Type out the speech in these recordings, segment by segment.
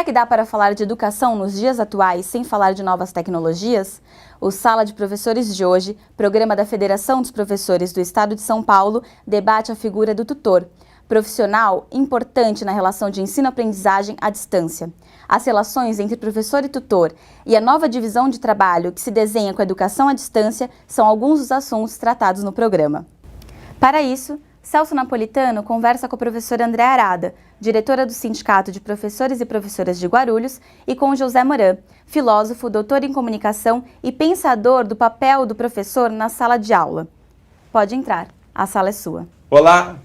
Será que dá para falar de educação nos dias atuais sem falar de novas tecnologias? O Sala de Professores de hoje, programa da Federação dos Professores do Estado de São Paulo, debate a figura do tutor, profissional importante na relação de ensino-aprendizagem à distância. As relações entre professor e tutor e a nova divisão de trabalho que se desenha com a educação à distância são alguns dos assuntos tratados no programa. Para isso, Celso Napolitano conversa com a professora Andréa Arada, diretora do Sindicato de Professores e Professoras de Guarulhos, e com José Moran, filósofo, doutor em comunicação e pensador do papel do professor na sala de aula. Pode entrar, a sala é sua. Olá,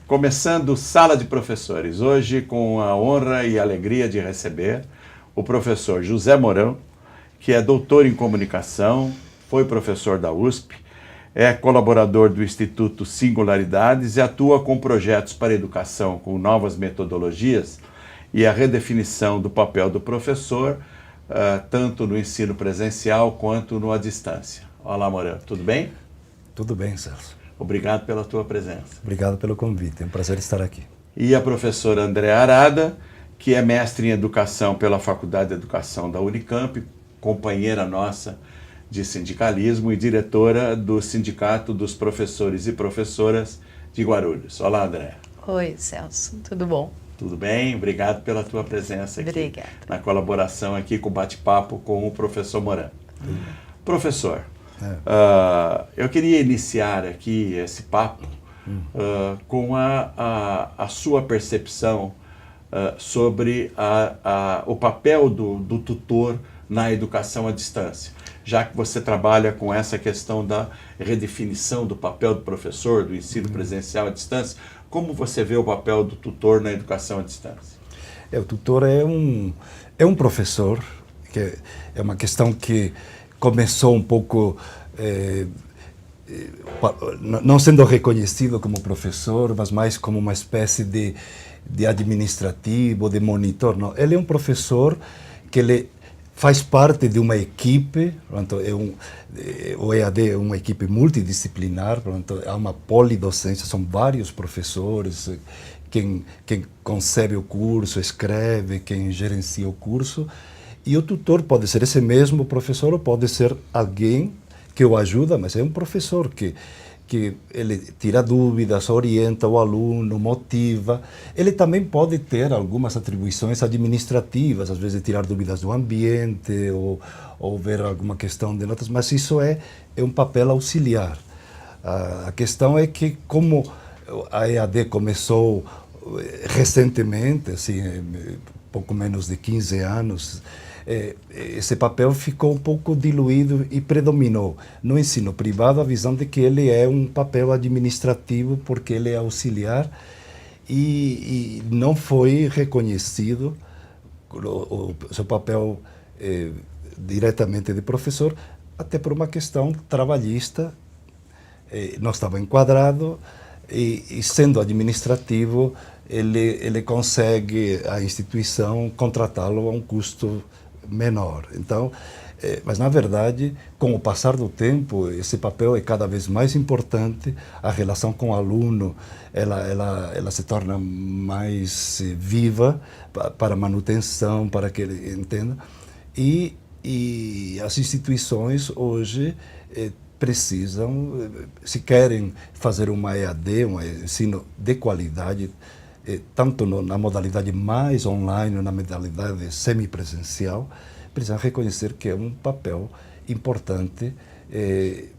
começando Sala de Professores, hoje com a honra e alegria de receber o professor José Moran, que é doutor em comunicação, foi professor da USP, é colaborador do Instituto Singularidades e atua com projetos para educação com novas metodologias e a redefinição do papel do professor, tanto no ensino presencial quanto no à distância. Olá, Moran, tudo bem? Tudo bem, Celso. Obrigado pela tua presença. Obrigado pelo convite, é um prazer estar aqui. E a professora Andréa Arada, que é mestre em Educação pela Faculdade de Educação da Unicamp, companheira nossa de sindicalismo e diretora do Sindicato dos Professores e Professoras de Guarulhos. Olá, Andréa. Oi, Celso. Tudo bom? Tudo bem? Obrigado pela tua presença aqui. Obrigada. Na colaboração aqui com o bate-papo com o professor Moran. Professor, eu queria iniciar aqui esse papo com a sua percepção sobre o papel do tutor na educação à distância, já que você trabalha com essa questão da redefinição do papel do professor, do ensino presencial à distância. Como você vê o papel do tutor na educação à distância? O tutor é um professor, que é uma questão que começou um pouco não sendo reconhecido como professor, mas mais como uma espécie de administrativo, de monitor. Não, ele é um professor que ele faz parte de uma equipe, portanto, o EAD é uma equipe multidisciplinar, portanto, há uma polidocência, são vários professores, quem concebe o curso, escreve, quem gerencia o curso, e o tutor pode ser esse mesmo professor ou pode ser alguém que o ajuda, mas é um professor que ele tira dúvidas, orienta o aluno, motiva. Ele também pode ter algumas atribuições administrativas, às vezes tirar dúvidas do ambiente ou ver alguma questão de notas, mas isso é um papel auxiliar. A questão é que, como a EAD começou recentemente, assim, pouco menos de 15 anos, esse papel ficou um pouco diluído e predominou no ensino privado a visão de que ele é um papel administrativo porque ele é auxiliar e não foi reconhecido o seu papel diretamente de professor, até por uma questão trabalhista, não estava enquadrado e sendo administrativo ele consegue, a instituição, contratá-lo a um custo menor. Então, mas na verdade, com o passar do tempo, esse papel é cada vez mais importante, a relação com o aluno, ela se torna mais viva para manutenção, para que ele entenda, e as instituições hoje precisam, se querem fazer uma EAD, um ensino de qualidade, tanto na modalidade mais online, na modalidade semipresencial, precisam reconhecer que é um papel importante e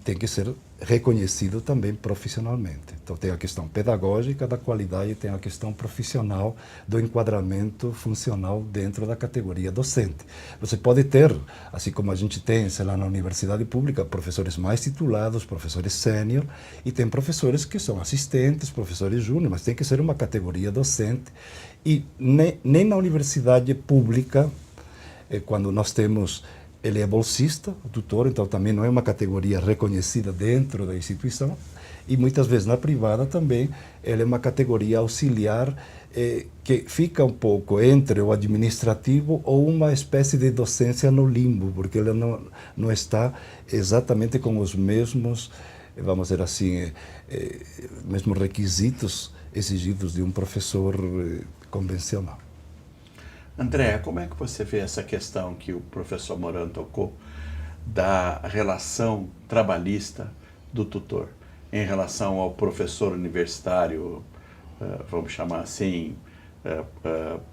tem que ser reconhecido também profissionalmente. Então tem a questão pedagógica da qualidade, tem a questão profissional do enquadramento funcional dentro da categoria docente. Você pode ter, assim como a gente tem, sei lá, na universidade pública, professores mais titulados, professores sênior, e tem professores que são assistentes, professores júnior, mas tem que ser uma categoria docente. E nem na universidade pública, quando nós temos... Ele é bolsista, o tutor, então também não é uma categoria reconhecida dentro da instituição. E muitas vezes na privada também ele é uma categoria auxiliar que fica um pouco entre o administrativo ou uma espécie de docência no limbo, porque ele não está exatamente com os mesmos, vamos dizer assim, mesmos requisitos exigidos de um professor convencional. André, como é que você vê essa questão que o professor Moran tocou da relação trabalhista do tutor em relação ao professor universitário, vamos chamar assim,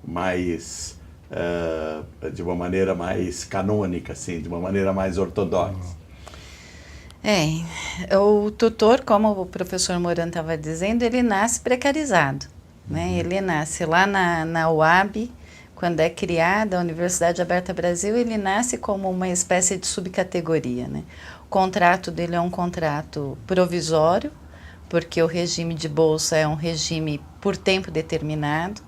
mais de uma maneira mais canônica, assim, de uma maneira mais ortodoxa? O tutor, como o professor Moran estava dizendo, ele nasce precarizado, né? Ele nasce lá na UAB, quando é criada a Universidade Aberta Brasil, ele nasce como uma espécie de subcategoria, né? O contrato dele é um contrato provisório, porque o regime de bolsa é um regime por tempo determinado,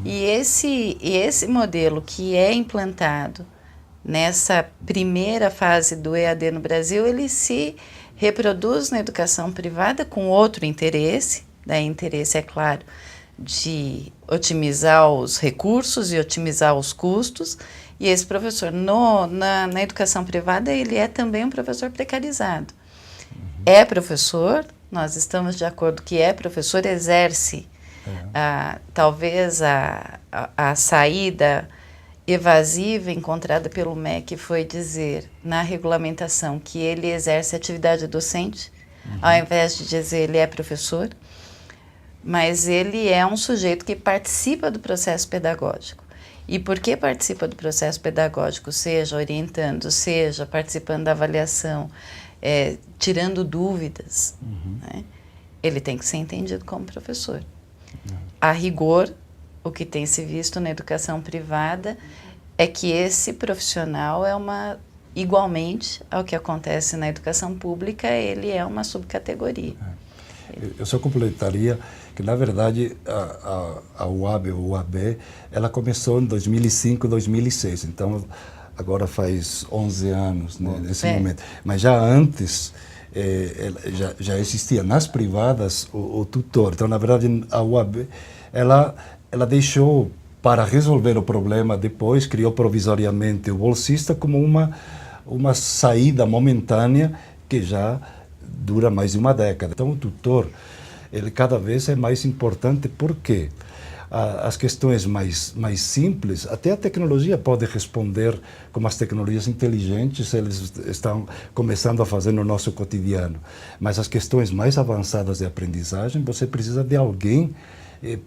e esse modelo que é implantado nessa primeira fase do EAD no Brasil, ele se reproduz na educação privada com outro interesse, daí interesse, é claro, de otimizar os recursos e otimizar os custos, e esse professor na educação privada ele é também um professor precarizado. É professor, nós estamos de acordo que é professor, exerce talvez a saída evasiva encontrada pelo MEC foi dizer na regulamentação que ele exerce atividade docente, ao invés de dizer ele é professor, mas ele é um sujeito que participa do processo pedagógico. E por que participa do processo pedagógico, seja orientando, seja participando da avaliação, tirando dúvidas, né? Ele tem que ser entendido como professor. A rigor, o que tem se visto na educação privada é que esse profissional igualmente ao que acontece na educação pública, ele é uma subcategoria. Eu só completaria que, na verdade, a UAB, ou UAB, ela começou em 2005, 2006. Então, agora faz 11 anos, né, nesse momento. Mas já antes, já existia nas privadas o tutor. Então, na verdade, a UAB, ela deixou, para resolver o problema, depois criou provisoriamente o bolsista como uma saída momentânea que já dura mais de uma década. Então, o tutor, ele cada vez é mais importante porque as questões mais simples, até a tecnologia pode responder, como as tecnologias inteligentes eles estão começando a fazer no nosso cotidiano. Mas as questões mais avançadas de aprendizagem, você precisa de alguém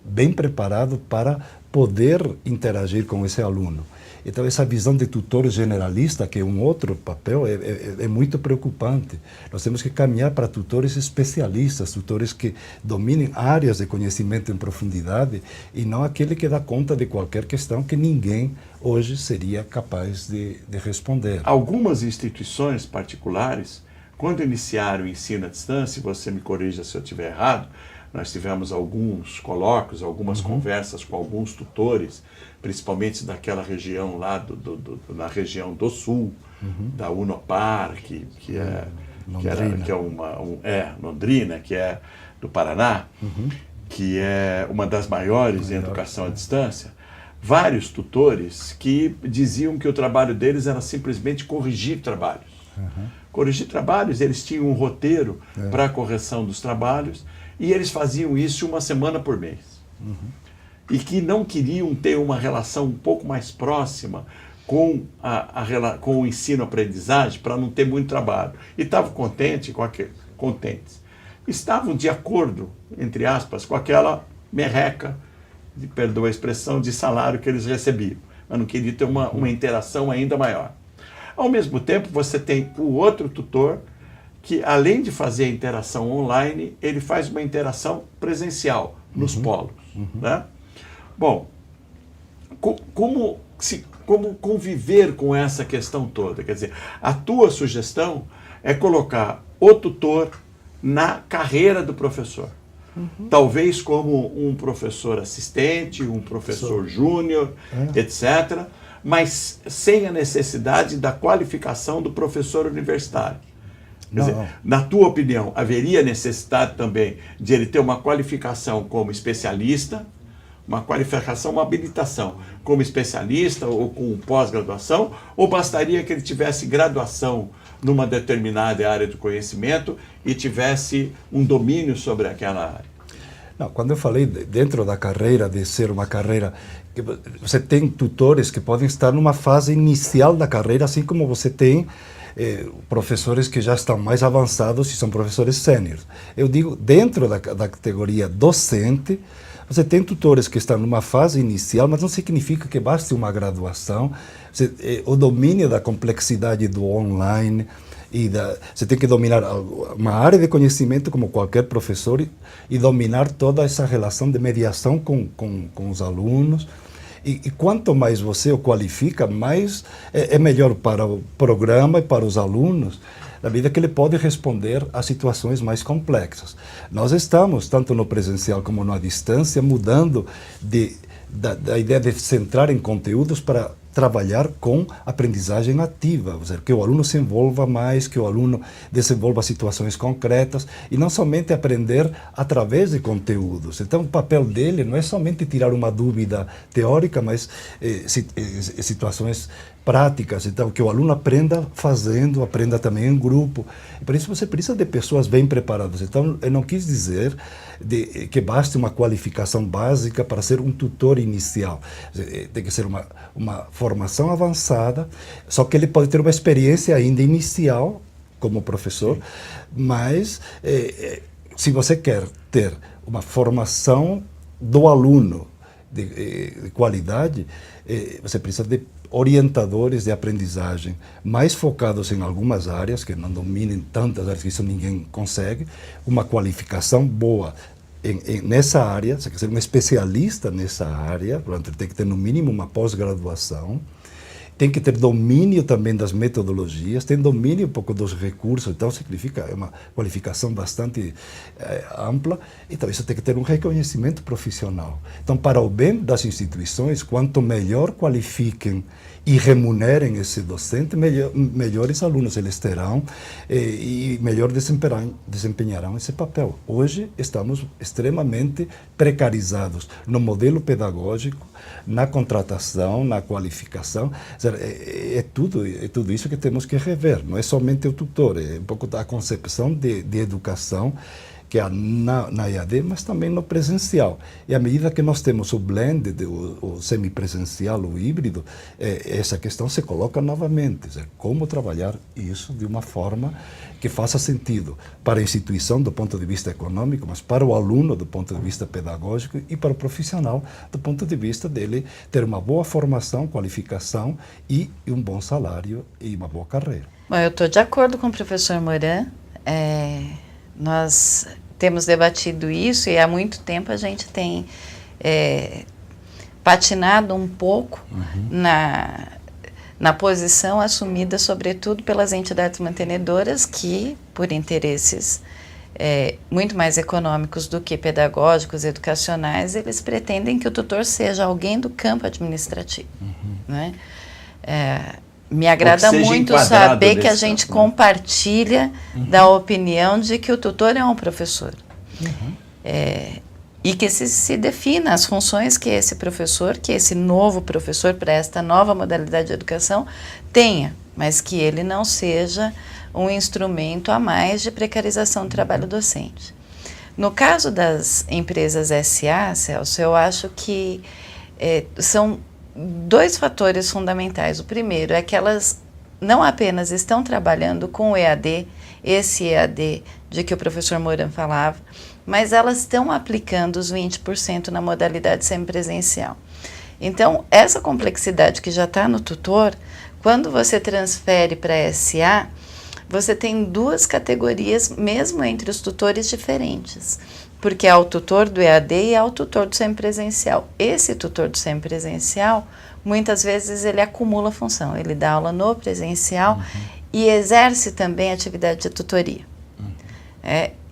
bem preparado para poder interagir com esse aluno. Então, essa visão de tutor generalista, que é um outro papel, é muito preocupante. Nós temos que caminhar para tutores especialistas, tutores que dominem áreas de conhecimento em profundidade e não aquele que dá conta de qualquer questão que ninguém hoje seria capaz de responder. Algumas instituições particulares, quando iniciaram o ensino à distância, você me corrija se eu estiver errado, nós tivemos alguns colóquios, algumas conversas com alguns tutores, principalmente daquela região lá, na região do sul, da Unopar, que é Londrina, que é do Paraná, que é uma das maiores em educação à distância. Vários tutores que diziam que o trabalho deles era simplesmente corrigir trabalhos. Corrigir trabalhos, eles tinham um roteiro para a correção dos trabalhos, e eles faziam isso uma semana por mês. E que não queriam ter uma relação um pouco mais próxima com o ensino-aprendizagem para não ter muito trabalho. E estavam contentes. Estavam de acordo, entre aspas, com aquela merreca, perdoa a expressão, de salário que eles recebiam. Mas não queriam ter uma interação ainda maior. Ao mesmo tempo, você tem o outro tutor que, além de fazer a interação online, ele faz uma interação presencial nos polos. Né? Bom, como conviver com essa questão toda? Quer dizer, a tua sugestão é colocar o tutor na carreira do professor. Talvez como um professor assistente, um professor júnior, etc., mas sem a necessidade da qualificação do professor universitário. Quer dizer, na tua opinião, haveria necessidade também de ele ter uma qualificação como especialista, uma qualificação, uma habilitação como especialista ou com pós-graduação, ou bastaria que ele tivesse graduação numa determinada área do conhecimento e tivesse um domínio sobre aquela área? Não, quando eu falei dentro da carreira, de ser uma carreira, que você tem tutores que podem estar numa fase inicial da carreira, assim como você tem professores que já estão mais avançados e são professores sêniores. Eu digo, dentro da categoria docente, você tem tutores que estão numa fase inicial, mas não significa que baste uma graduação. O domínio da complexidade do online, você tem que dominar uma área de conhecimento como qualquer professor e dominar toda essa relação de mediação com os alunos. E quanto mais você o qualifica, mais é melhor para o programa e para os alunos, na medida que ele pode responder a situações mais complexas. Nós estamos, tanto no presencial como na distância, mudando da ideia de centrar em conteúdos para trabalhar com aprendizagem ativa, ou seja, que o aluno se envolva mais, que o aluno desenvolva situações concretas e não somente aprender através de conteúdos. Então, o papel dele não é somente tirar uma dúvida teórica, mas situações práticas, então que o aluno aprenda fazendo, aprenda também em grupo. E por isso você precisa de pessoas bem preparadas. Então, eu não quis dizer que baste uma qualificação básica para ser um tutor inicial. Tem que ser uma formação avançada, só que ele pode ter uma experiência ainda inicial como professor, mas se você quer ter uma formação do aluno de qualidade, você precisa de orientadores de aprendizagem mais focados em algumas áreas, que não dominem tantas áreas que isso ninguém consegue, uma qualificação boa nessa área, você quer ser um especialista nessa área, portanto, tem que ter no mínimo uma pós-graduação, tem que ter domínio também das metodologias, tem domínio um pouco dos recursos, então significa uma qualificação bastante ampla, então isso tem que ter um reconhecimento profissional. Então, para o bem das instituições, quanto melhor qualifiquem e remunerem esse docente, melhores alunos eles terão e melhor desempenharão esse papel. Hoje estamos extremamente precarizados no modelo pedagógico, na contratação, na qualificação. É tudo isso que temos que rever, não é somente o tutor, é um pouco da concepção de educação que há na EAD, mas também no presencial. E à medida que nós temos o blend, o semipresencial, o híbrido, essa questão se coloca novamente. Como trabalhar isso de uma forma que faça sentido para a instituição do ponto de vista econômico, mas para o aluno do ponto de vista pedagógico e para o profissional do ponto de vista dele ter uma boa formação, qualificação e um bom salário e uma boa carreira. Bom, eu estou de acordo com o professor Moran. Nós temos debatido isso e há muito tempo a gente tem patinado um pouco na posição assumida, sobretudo, pelas entidades mantenedoras que, por interesses muito mais econômicos do que pedagógicos, educacionais, eles pretendem que o tutor seja alguém do campo administrativo. Né? Me agrada muito saber que a gente compartilha da opinião de que o tutor é um professor. E que se defina as funções que esse professor, que esse novo professor para esta nova modalidade de educação tenha, mas que ele não seja um instrumento a mais de precarização do trabalho docente. No caso das empresas SA, Celso, eu acho que são dois fatores fundamentais. O primeiro é que elas não apenas estão trabalhando com o EAD, esse EAD de que o professor Moran falava, mas elas estão aplicando os 20% na modalidade semipresencial. Então, essa complexidade que já está no tutor, quando você transfere para SA, você tem duas categorias, mesmo entre os tutores diferentes, porque há o tutor do EAD e há o tutor do semipresencial. Esse tutor do semipresencial, muitas vezes ele acumula função, ele dá aula no presencial e exerce também atividade de tutoria.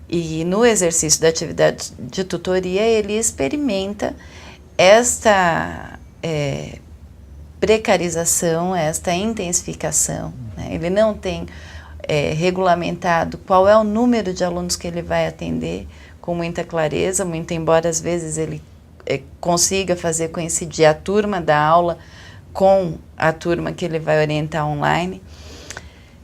E no exercício da atividade de tutoria, ele experimenta esta precarização, esta intensificação. Né? Ele não tem regulamentado qual é o número de alunos que ele vai atender com muita clareza, muito embora às vezes ele consiga fazer coincidir a turma da aula com a turma que ele vai orientar online.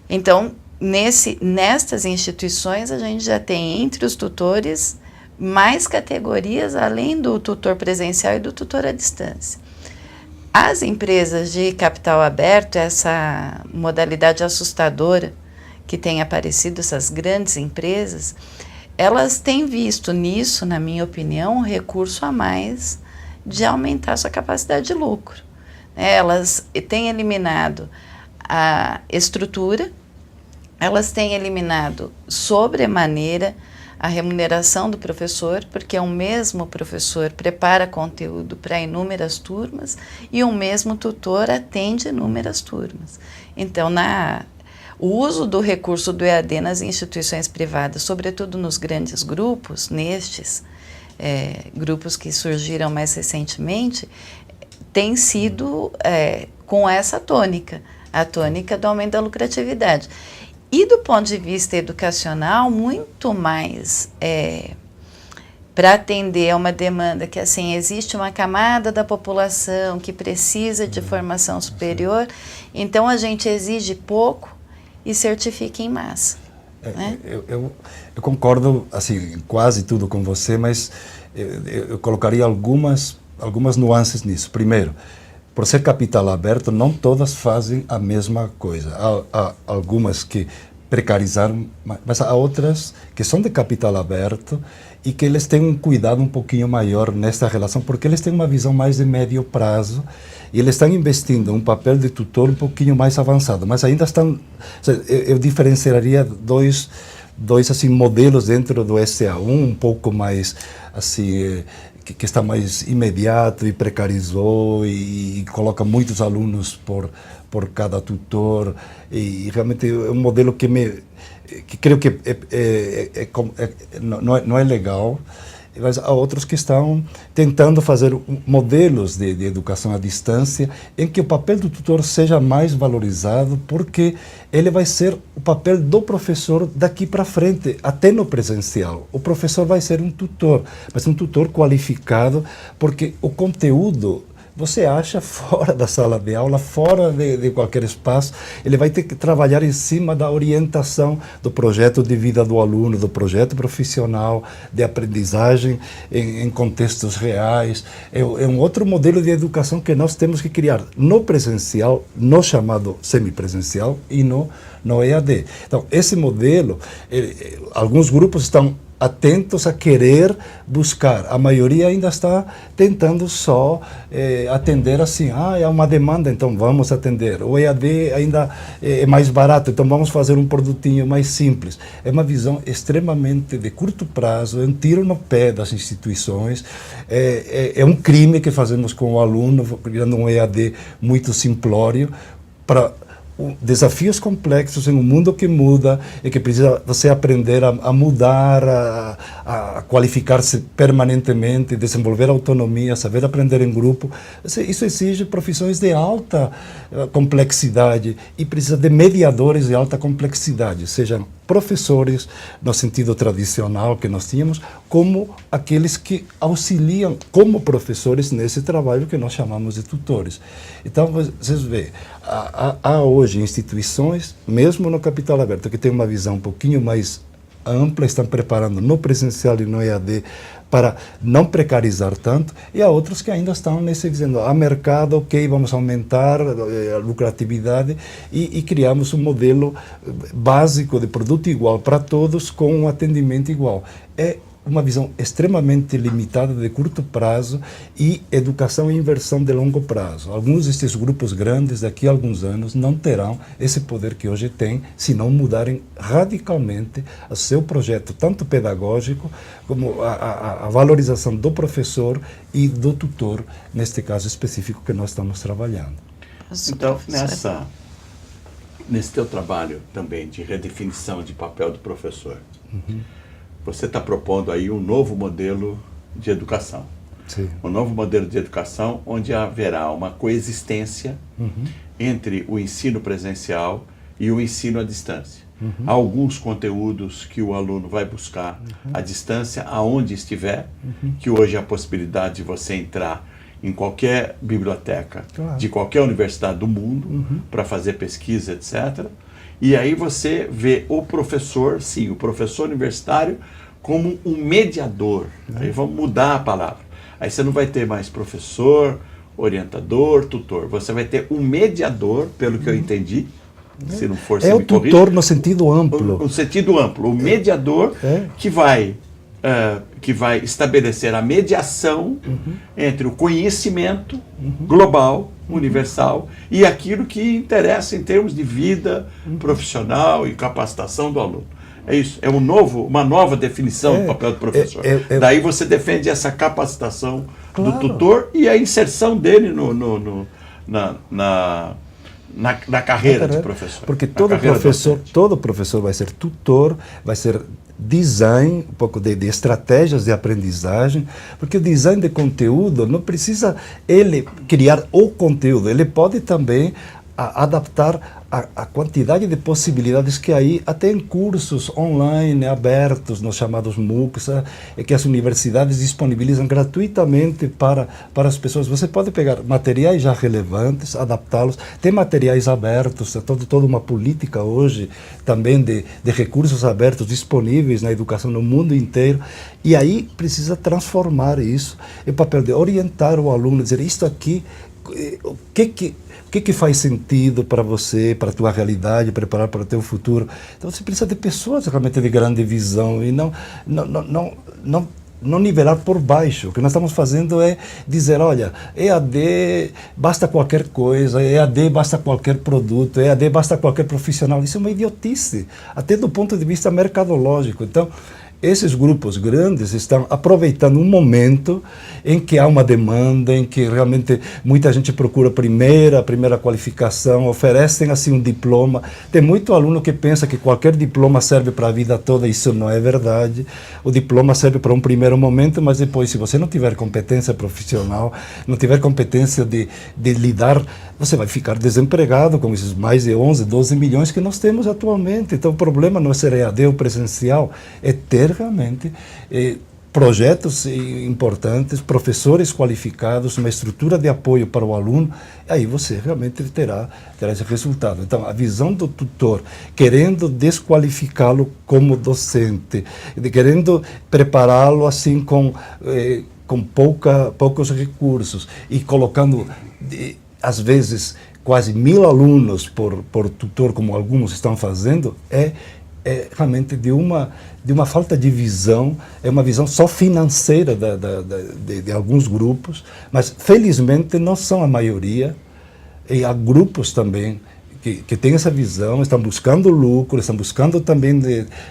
Então, nestas instituições, a gente já tem entre os tutores mais categorias além do tutor presencial e do tutor à distância. As empresas de capital aberto, essa modalidade assustadora que tem aparecido, essas grandes empresas, elas têm visto nisso, na minha opinião, um recurso a mais de aumentar sua capacidade de lucro. Elas têm eliminado a estrutura, elas têm eliminado sobremaneira a remuneração do professor, porque um mesmo professor prepara conteúdo para inúmeras turmas e um mesmo tutor atende inúmeras turmas. Então, o uso do recurso do EAD nas instituições privadas, sobretudo nos grandes grupos, nestes grupos que surgiram mais recentemente, tem sido com essa tônica, a tônica do aumento da lucratividade. E do ponto de vista educacional, muito mais para atender a uma demanda que, assim, existe uma camada da população que precisa de formação superior, então a gente exige pouco e certifica em massa. Né? Eu concordo, assim, quase tudo com você, mas eu colocaria algumas nuances nisso. Primeiro, por ser capital aberto, não todas fazem a mesma coisa. Há algumas que precarizaram, mas há outras que são de capital aberto e que eles têm um cuidado um pouquinho maior nesta relação, porque eles têm uma visão mais de médio prazo e eles estão investindo um papel de tutor um pouquinho mais avançado, mas ainda estão... Eu diferenciaria dois assim, modelos dentro do SA. Um pouco mais assim... Que está mais imediato e precarizou e coloca muitos alunos por cada tutor, e realmente é um modelo que creio que não é legal, mas há outros que estão tentando fazer modelos de educação à distância em que o papel do tutor seja mais valorizado, porque ele vai ser o papel do professor daqui para frente, até no presencial. O professor vai ser um tutor, mas um tutor qualificado, porque o conteúdo você acha fora da sala de aula, fora de qualquer espaço. Ele vai ter que trabalhar em cima da orientação do projeto de vida do aluno, do projeto profissional, de aprendizagem em contextos reais. É um outro modelo de educação que nós temos que criar no presencial, no chamado semipresencial e no EAD. Então, esse modelo, alguns grupos estão atentos a querer buscar. A maioria ainda está tentando só atender assim, é uma demanda, então vamos atender. O EAD ainda é mais barato, então vamos fazer um produtinho mais simples. É uma visão extremamente de curto prazo, é um tiro no pé das instituições, é um crime que fazemos com o aluno, criando um EAD muito simplório, para desafios complexos em um mundo que muda e que precisa você aprender a mudar, a qualificar-se permanentemente, desenvolver autonomia, saber aprender em grupo. Isso exige profissões de alta complexidade e precisa de mediadores de alta complexidade, sejam professores no sentido tradicional que nós tínhamos, como aqueles que auxiliam como professores nesse trabalho que nós chamamos de tutores. Então, vocês veem, há hoje instituições, mesmo no capital aberto, que tem uma visão um pouquinho mais ampla, estão preparando no presencial e no EAD para não precarizar tanto, e há outros que ainda estão dizendo, há mercado, ok, vamos aumentar a lucratividade e criamos um modelo básico de produto igual para todos com um atendimento igual. É uma visão extremamente limitada de curto prazo e educação e inversão de longo prazo. Alguns destes grupos grandes, daqui a alguns anos, não terão esse poder que hoje têm, se não mudarem radicalmente o seu projeto, tanto pedagógico, como a valorização do professor e do tutor, neste caso específico que nós estamos trabalhando. Então, nesse teu trabalho também de redefinição de papel do professor, você está propondo aí um novo modelo de educação. Sim. Um novo modelo de educação onde haverá uma coexistência entre o ensino presencial e o ensino à distância. Há alguns conteúdos que o aluno vai buscar à distância, aonde estiver, que hoje há a possibilidade de você entrar em qualquer biblioteca de qualquer universidade do mundo para fazer pesquisa, etc. E aí você vê o professor, sim, o professor universitário como um mediador. Aí vamos mudar a palavra. Aí você não vai ter mais professor, orientador, tutor. Você vai ter um mediador, pelo que eu entendi. Se não for, você É o me corrige. tutor no sentido amplo. No sentido amplo. O mediador que vai estabelecer a mediação entre o conhecimento global, universal, e aquilo que interessa em termos de vida profissional e capacitação do aluno. É isso, é uma nova definição do papel do professor. Daí você defende essa capacitação do tutor e a inserção dele na carreira de professor. Porque todo professor vai ser tutor, vai ser design, um pouco de estratégias de aprendizagem, porque o design de conteúdo não precisa ele criar o conteúdo, ele pode também adaptar a quantidade de possibilidades que aí, até em cursos online abertos, nos chamados MOOCs, que as universidades disponibilizam gratuitamente para as pessoas. Você pode pegar materiais já relevantes, adaptá-los. Tem materiais abertos, toda uma política hoje também de recursos abertos disponíveis na educação no mundo inteiro. E aí precisa transformar isso em papel de orientar o aluno, dizer, isto aqui, o que faz sentido para você, para a tua realidade, preparar para o teu futuro. Então você precisa de pessoas realmente de grande visão e não nivelar por baixo. O que nós estamos fazendo é dizer, olha, EAD basta qualquer coisa, EAD basta qualquer produto, EAD basta qualquer profissional. Isso é uma idiotice, até do ponto de vista mercadológico. Então, esses grupos grandes estão aproveitando um momento em que há uma demanda, em que realmente muita gente procura a primeira qualificação, oferecem assim um diploma. Tem muito aluno que pensa que qualquer diploma serve para a vida toda, isso não é verdade. O diploma serve para um primeiro momento, mas depois, se você não tiver competência profissional, não tiver competência de lidar, você vai ficar desempregado com esses mais de 11, 12 milhões que nós temos atualmente. Então o problema não é ser EAD ou presencial, é ter realmente projetos importantes, professores qualificados, uma estrutura de apoio para o aluno, aí você realmente terá esse resultado. Então, a visão do tutor, querendo desqualificá-lo como docente, querendo prepará-lo assim com poucos recursos e colocando, às vezes, quase 1000 alunos por tutor, como alguns estão fazendo, é realmente de uma falta de visão, é uma visão só financeira de alguns grupos, mas felizmente não são a maioria, e há grupos também que têm essa visão, estão buscando lucro, estão buscando também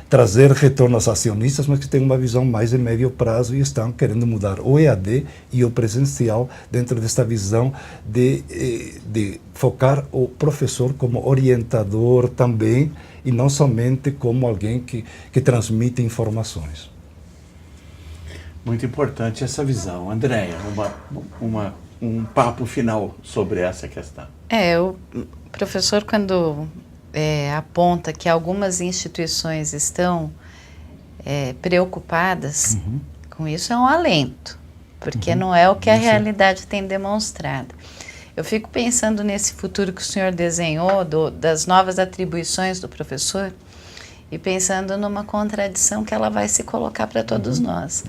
trazer retorno aos acionistas, mas que têm uma visão mais de médio prazo e estão querendo mudar o EAD e o presencial dentro desta visão de focar o professor como orientador também, e não somente como alguém que transmite informações. Muito importante essa visão. Andréia, um papo final sobre essa questão. O professor, quando aponta que algumas instituições estão preocupadas com isso, é um alento, porque não é o que a realidade tem demonstrado. Eu fico pensando nesse futuro que o senhor desenhou, das novas atribuições do professor, e pensando numa contradição que ela vai se colocar para todos nós.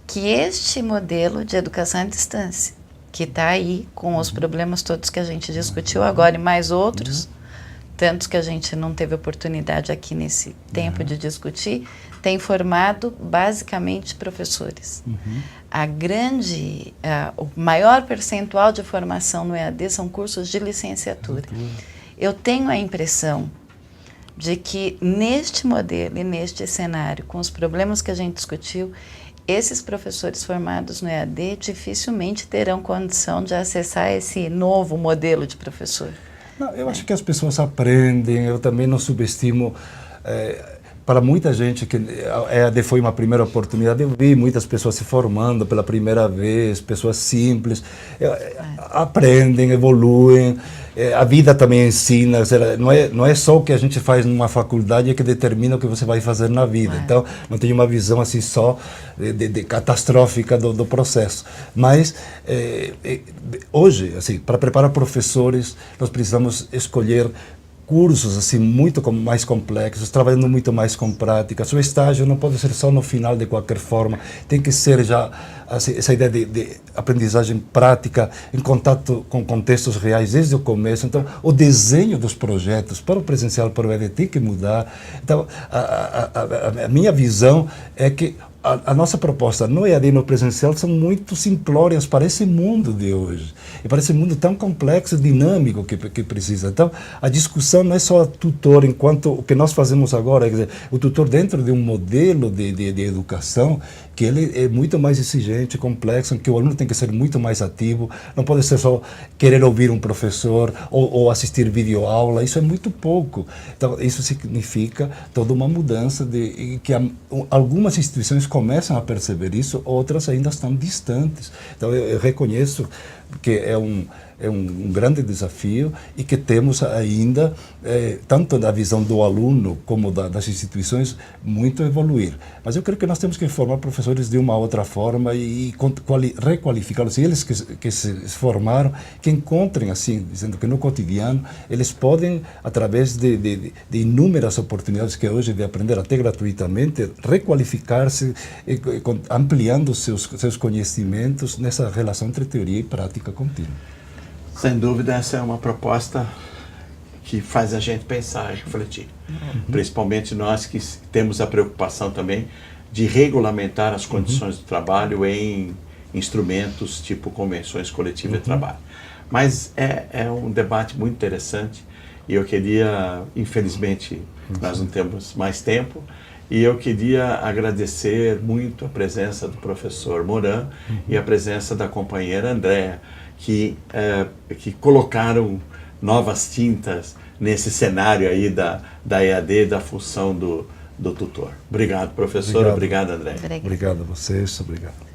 Que este modelo de educação à distância, que está aí com os problemas todos que a gente discutiu agora e mais outros, tantos que a gente não teve oportunidade aqui nesse tempo de discutir, tem formado basicamente professores. O maior percentual de formação no EAD são cursos de licenciatura. Eu tenho a impressão de que neste modelo e neste cenário, com os problemas que a gente discutiu, esses professores formados no EAD dificilmente terão condição de acessar esse novo modelo de professor. Não, eu acho que as pessoas aprendem, eu também não subestimo. Para muita gente que a EAD foi uma primeira oportunidade, eu vi muitas pessoas se formando pela primeira vez, pessoas simples, aprendem, evoluem, a vida também ensina, não é só o que a gente faz numa faculdade que determina o que você vai fazer na vida. Então, não tem uma visão assim só de catastrófica do processo. Mas, hoje, assim, para preparar professores, nós precisamos escolher cursos assim muito mais complexos, trabalhando muito mais com prática. O estágio não pode ser só no final de qualquer forma, tem que ser já assim, essa ideia de aprendizagem prática em contato com contextos reais desde o começo. Então, o desenho dos projetos para o presencial, para o EAD, tem que mudar. Então, a minha visão é que a nossa proposta no EAD e no presencial são muito simplórias para esse mundo de hoje. E para esse mundo tão complexo e dinâmico que precisa. Então, a discussão não é só a tutor, enquanto o que nós fazemos agora, quer dizer, o tutor dentro de um modelo de educação que ele é muito mais exigente, complexo, em que o aluno tem que ser muito mais ativo, não pode ser só querer ouvir um professor ou assistir videoaula, isso é muito pouco. Então, isso significa toda uma mudança de que algumas instituições começam a perceber isso, outras ainda estão distantes. Então, eu reconheço que é um grande desafio e que temos ainda, tanto da visão do aluno como das instituições, muito a evoluir. Mas eu creio que nós temos que formar professores de uma outra forma e requalificá-los. E eles que se formaram, que encontrem, assim, dizendo que no cotidiano, eles podem, através de inúmeras oportunidades que hoje de aprender até gratuitamente, requalificar-se, ampliando seus conhecimentos nessa relação entre teoria e prática contínua. Sem dúvida, essa é uma proposta que faz a gente pensar e refletir. Principalmente nós que temos a preocupação também de regulamentar as condições do trabalho em instrumentos tipo convenções coletivas de trabalho. Mas é um debate muito interessante e eu queria, infelizmente, nós não temos mais tempo, e eu queria agradecer muito a presença do professor Moran e a presença da companheira Andréa, que colocaram novas tintas nesse cenário aí da EAD, da função do tutor. Obrigado, professor. Obrigado, André. Obrigado a vocês. Obrigado.